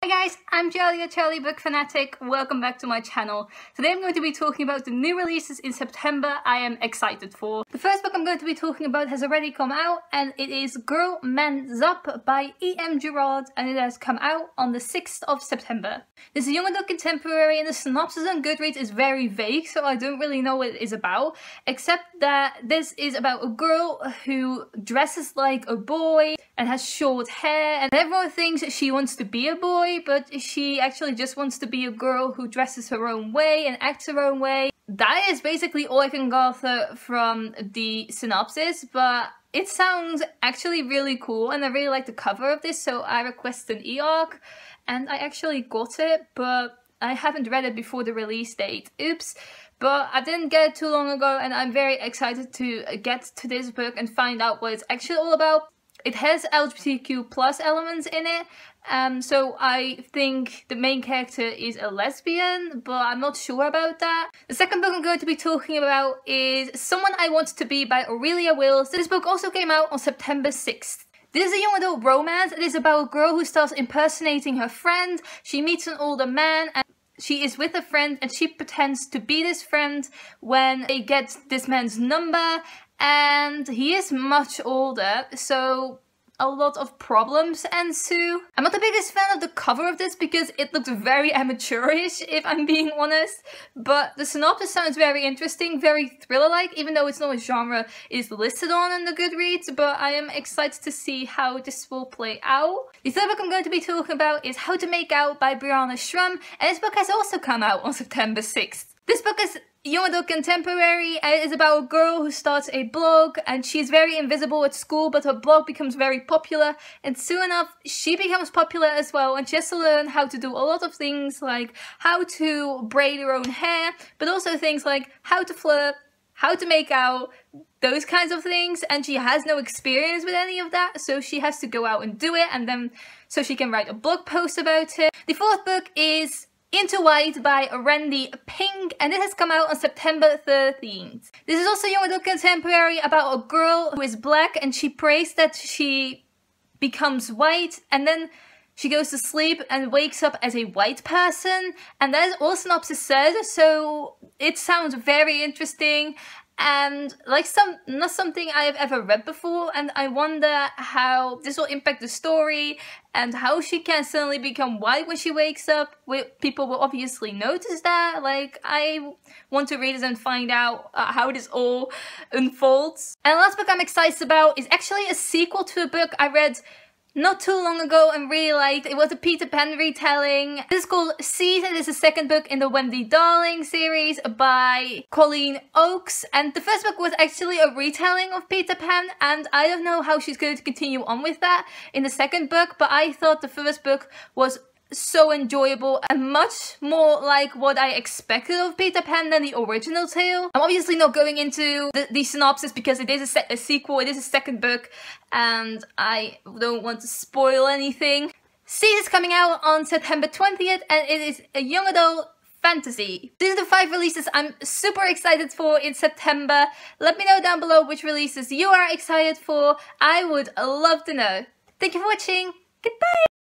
Hi guys, I'm Aurelia, Charlie Book Fanatic. Welcome back to my channel. Today I'm going to be talking about the new releases in September I am excited for. The first book I'm going to be talking about has already come out and it is Girl, Man, Zap by Girard and it has come out on the 6th of September. This is a young adult contemporary and the synopsis on Goodreads is very vague, so I don't really know what it is about, except that this is about a girl who dresses like a boy and has short hair and everyone thinks she wants to be a boy, but she actually just wants to be a girl who dresses her own way and acts her own way. That is basically all I can gather from the synopsis, but it sounds actually really cool and I really like the cover of this, so I requested an e-arc and I actually got it, but I haven't read it before the release date. Oops. But I didn't get it too long ago and I'm very excited to get to this book and find out what it's actually all about. It has LGBTQ plus elements in it, so I think the main character is a lesbian, but I'm not sure about that. The second book I'm going to be talking about is Someone I Want to Be by Aurelia Wills. This book also came out on September 6th. This is a young adult romance. It is about a girl who starts impersonating her friend. She meets an older man and she is with a friend and she pretends to be this friend when they get this man's number, and he is much older, so a lot of problems ensue. I'm not the biggest fan of the cover of this because it looks very amateurish, if I'm being honest, but the synopsis sounds very interesting, very thriller-like, even though it's not a genre is listed on in the Goodreads, but I am excited to see how this will play out. The third book I'm going to be talking about is How to Make Out by Brianna Shrum, and this book has also come out on September 6th. This book is young adult contemporary and it is about a girl who starts a blog and she's very invisible at school, but her blog becomes very popular and soon enough she becomes popular as well, and she has to learn how to do a lot of things like how to braid her own hair, but also things like how to flirt, how to make out, those kinds of things, and she has no experience with any of that, so she has to go out and do it, and then so she can write a blog post about it. The fourth book is Interwise by Randi, and it has come out on September 13th. This is also a young adult contemporary about a girl who is black and she prays that she becomes white and then she goes to sleep and wakes up as a white person, and that is all synopsis says, so it sounds very interesting and like not something I have ever read before, and I wonder how this will impact the story and how she can suddenly become white when she wakes up. People will obviously notice that. Like, I want to read it and find out how this all unfolds. And the last book I'm excited about is actually a sequel to a book I read not too long ago and really liked. It was a Peter Pan retelling. This is called Seed and it's the second book in the Wendy Darling series by Colleen and the first book was actually a retelling of Peter Pan, and I don't know how she's going to continue on with that in the second book, but I thought the first book was so enjoyable and much more like what I expected of Peter Pan than the original tale. I'm obviously not going into the synopsis because it is a sequel, it is a second book, and I don't want to spoil anything. Seed is coming out on September 20th and it is a young adult fantasy. These are the 5 releases I'm super excited for in September. Let me know down below which releases you are excited for. I would love to know. Thank you for watching. Goodbye!